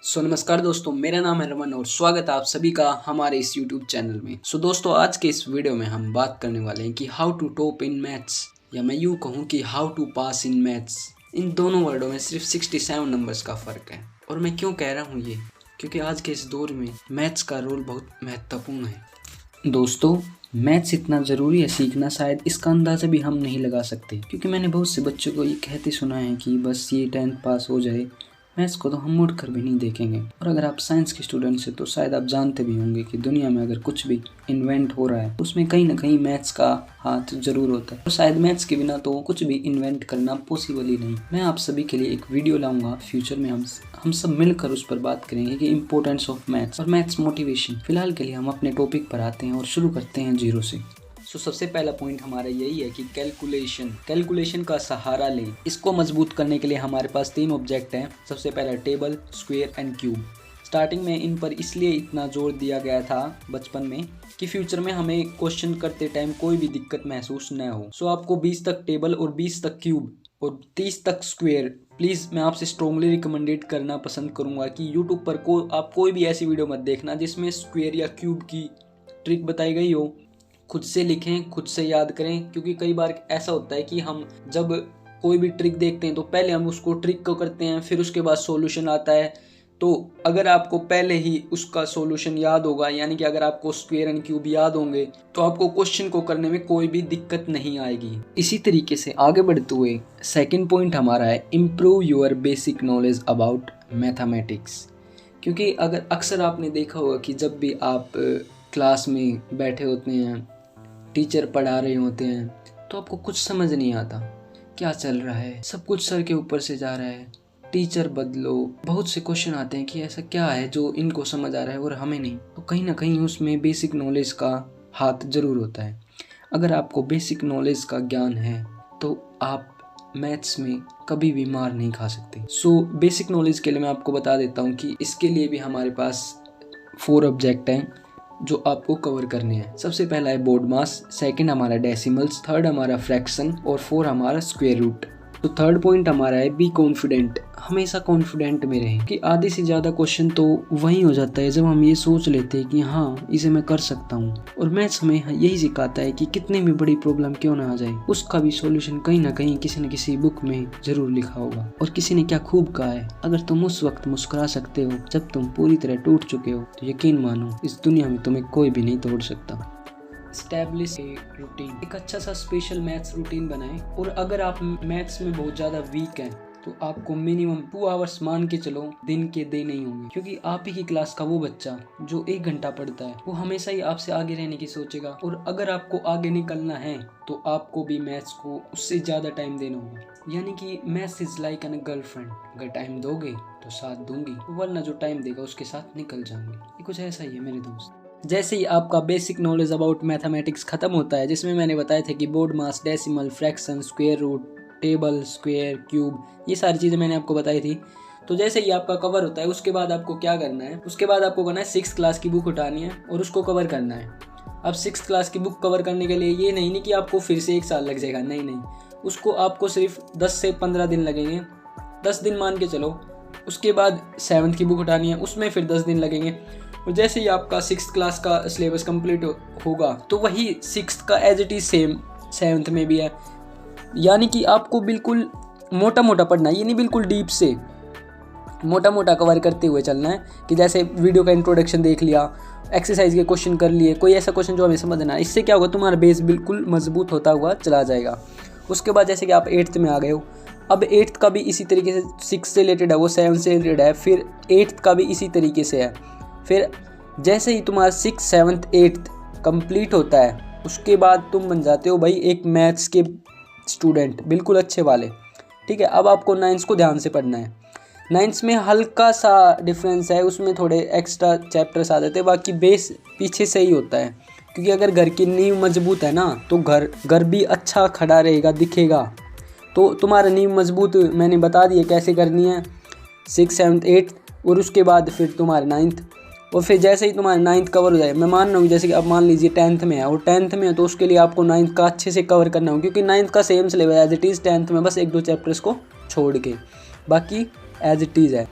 नमस्कार दोस्तों, मेरा नाम है रमन और स्वागत है आप सभी का हमारे इस YouTube चैनल में। दोस्तों, आज के इस वीडियो में हम बात करने वाले हैं कि how to top in maths, या मैं यूँ कहूँ कि how to pass in maths. इन दोनों वर्डों में सिर्फ 67 नंबर्स का फ़र्क है। और मैं क्यों कह रहा हूँ ये, क्योंकि आज के इस दौर में मैथ्स का रोल बहुत महत्वपूर्ण है। दोस्तों, मैथ्स इतना ज़रूरी है सीखना, शायद इसका अंदाज़ा भी हम नहीं लगा सकते। क्योंकि मैंने बहुत से बच्चों को ये कहते सुना है कि बस ये 10th पास हो जाए, मैथ्स को तो हम मुड़ कर भी नहीं देखेंगे। और अगर आप साइंस के स्टूडेंट्स हैं तो शायद आप जानते भी होंगे कि दुनिया में अगर कुछ भी इन्वेंट हो रहा है उसमें कहीं ना कहीं मैथ्स का हाथ जरूर होता है। और शायद मैथ्स के बिना तो कुछ भी इन्वेंट करना पॉसिबल ही नहीं। मैं आप सभी के लिए एक वीडियो लाऊंगा फ्यूचर में, हम सब मिलकर उस पर बात करेंगे कि इम्पोर्टेंस ऑफ मैथ्स और मैथ्स मोटिवेशन। फिलहाल के लिए हम अपने टॉपिक पर आते हैं और शुरू करते हैं जीरो से। सबसे पहला पॉइंट हमारा यही है कि कैलकुलेशन का सहारा लें। इसको मजबूत करने के लिए हमारे पास 3 ऑब्जेक्ट हैं। सबसे पहला table, square and cube. Starting में इन पर इसलिए इतना जोर दिया गया था बचपन में कि फ्यूचर में हमें क्वेश्चन करते टाइम कोई भी दिक्कत महसूस न हो। आपको 20 तक टेबल और 20 तक क्यूब और 30 तक स्क्वायर, प्लीज़ मैं आपसे स्ट्रॉन्गली रिकमेंडेड करना पसंद करूँगा कि यूट्यूब पर आप कोई भी ऐसी वीडियो मत देखना जिसमें स्क्वायर या क्यूब की ट्रिक बताई गई हो। खुद से लिखें, खुद से याद करें। क्योंकि कई बार ऐसा होता है कि हम जब कोई भी ट्रिक देखते हैं तो पहले हम उसको ट्रिक को करते हैं, फिर उसके बाद सॉल्यूशन आता है। तो अगर आपको पहले ही उसका सॉल्यूशन याद होगा, यानी कि अगर आपको स्क्वायर एंड क्यूब याद होंगे, तो आपको क्वेश्चन को करने में कोई भी दिक्कत नहीं आएगी। इसी तरीके से आगे बढ़ते हुए सेकेंड पॉइंट हमारा है improve your basic knowledge about mathematics. क्योंकि अगर अक्सर आपने देखा होगा कि जब भी आप क्लास में बैठे होते हैं, टीचर पढ़ा रहे होते हैं, तो आपको कुछ समझ नहीं आता क्या चल रहा है, सब कुछ सर के ऊपर से जा रहा है। टीचर बदलो, बहुत से क्वेश्चन आते हैं कि ऐसा क्या है जो इनको समझ आ रहा है और हमें नहीं। तो कहीं ना कहीं उसमें बेसिक नॉलेज का हाथ जरूर होता है। अगर आपको बेसिक नॉलेज का ज्ञान है तो आप मैथ्स में कभी भी मार नहीं खा सकते। बेसिक नॉलेज के लिए मैं आपको बता देता हूँ कि इसके लिए भी हमारे पास 4 ऑब्जेक्ट हैं जो आपको कवर करने हैं। सबसे पहला है बोर्ड मास, सेकंड हमारा डेसिमल्स, थर्ड हमारा फ्रैक्शन और 4 हमारा स्क्वायर रूट। तो थर्ड पॉइंट हमारा है बी कॉन्फिडेंट। हमेशा कॉन्फिडेंट में रहें कि आधे से ज़्यादा क्वेश्चन तो वही हो जाता है जब हम ये सोच लेते हैं कि हाँ इसे मैं कर सकता हूँ। और मैथ्स हमें यही सिखाता है कि कितनी भी बड़ी प्रॉब्लम क्यों ना आ जाए, उसका भी सॉल्यूशन कहीं ना कहीं किसी न किसी बुक में जरूर लिखा होगा। और किसी ने क्या खूब कहा है, अगर तुम उस वक्त मुस्कुरा सकते हो जब तुम पूरी तरह टूट चुके हो, तो यकीन मानो इस दुनिया में तुम्हें कोई भी नहीं तोड़ सकता। एस्टैब्लिश ए रूटीन, एक अच्छा सा स्पेशल मैथ्स रूटीन बनाएं। और अगर आप मैथ्स में बहुत ज़्यादा वीक हैं तो आपको मिनिमम 2 आवर्स मान के चलो दिन के दे नहीं होंगे। क्योंकि आप ही की क्लास का वो बच्चा जो 1 घंटा पढ़ता है वो हमेशा ही आपसे आगे रहने की सोचेगा। और अगर आपको आगे निकलना है तो आपको भी मैथ्स को उससे ज़्यादा टाइम देना होगा। यानी कि maths is like an girlfriend, अगर टाइम दोगे तो साथ दूंगी, वरना जो टाइम देगा उसके साथ निकल जाऊंगी। ये कुछ ऐसा ही है मेरे दोस्त। जैसे ही आपका बेसिक नॉलेज अबाउट मैथमेटिक्स खत्म होता है, जिसमें मैंने बताया था कि BODMAS, decimal, fraction, square root, table, square, cube, ये सारी चीज़ें मैंने आपको बताई थी। तो जैसे ही आपका कवर होता है उसके बाद आपको क्या करना है, उसके बाद आपको करना है 6th क्लास की बुक उठानी है और उसको कवर करना है। अब 6th क्लास की बुक कवर करने के लिए ये नहीं कि आपको फिर से 1 साल लग जाएगा, नहीं, उसको आपको सिर्फ 10 से 15 दिन लगेंगे। 10 दिन मान के चलो। उसके बाद 7th की बुक उठानी है, उसमें फिर 10 दिन लगेंगे। और जैसे ही आपका 6th क्लास का सिलेबस कंप्लीट होगा तो वही 6th का as it is same 7th में भी है। यानी कि आपको बिल्कुल मोटा मोटा पढ़ना है, ये नहीं बिल्कुल डीप से मोटा मोटा कवर करते हुए चलना है। कि जैसे वीडियो का इंट्रोडक्शन देख लिया, एक्सरसाइज के क्वेश्चन कर लिए, कोई ऐसा क्वेश्चन जो हमें समझना है। इससे क्या होगा, तुम्हारा बेस बिल्कुल मजबूत होता हुआ चला जाएगा। उसके बाद जैसे कि आप 8th में आ गए हो, अब 8th का भी इसी तरीके से 6 से रिलेटेड है, वो 7 से रिलेटेड है, फिर 8th का भी इसी तरीके से है। फिर जैसे ही तुम्हारा 6th, 7th, 8th कंप्लीट होता है उसके बाद तुम बन जाते हो भाई एक मैथ्स के स्टूडेंट, बिल्कुल अच्छे वाले। ठीक है, अब आपको 9th को ध्यान से पढ़ना है। 9th में हल्का सा डिफरेंस है, उसमें थोड़े एक्स्ट्रा चैप्टर्स आ जाते हैं, बाकी बेस पीछे से ही होता है। क्योंकि अगर घर की नींव मजबूत है ना तो घर भी अच्छा खड़ा रहेगा, दिखेगा। तो तुम्हारा नींव मजबूत मैंने बता दिया कैसे करनी है, 6th, 7th, 8th और उसके बाद फिर तुम्हारे 9th। और फिर जैसे ही तुम्हारा 9th कवर हो जाए, मैं मान रहा हूँ जैसे कि अब मान लीजिए 10th में है और 10th में है तो उसके लिए आपको 9th का अच्छे से कवर करना हो। क्योंकि 9th का same syllabus as it is 10th में, बस 1-2 चैप्टर्स को छोड़ के, बाकी एज इट इज़ है।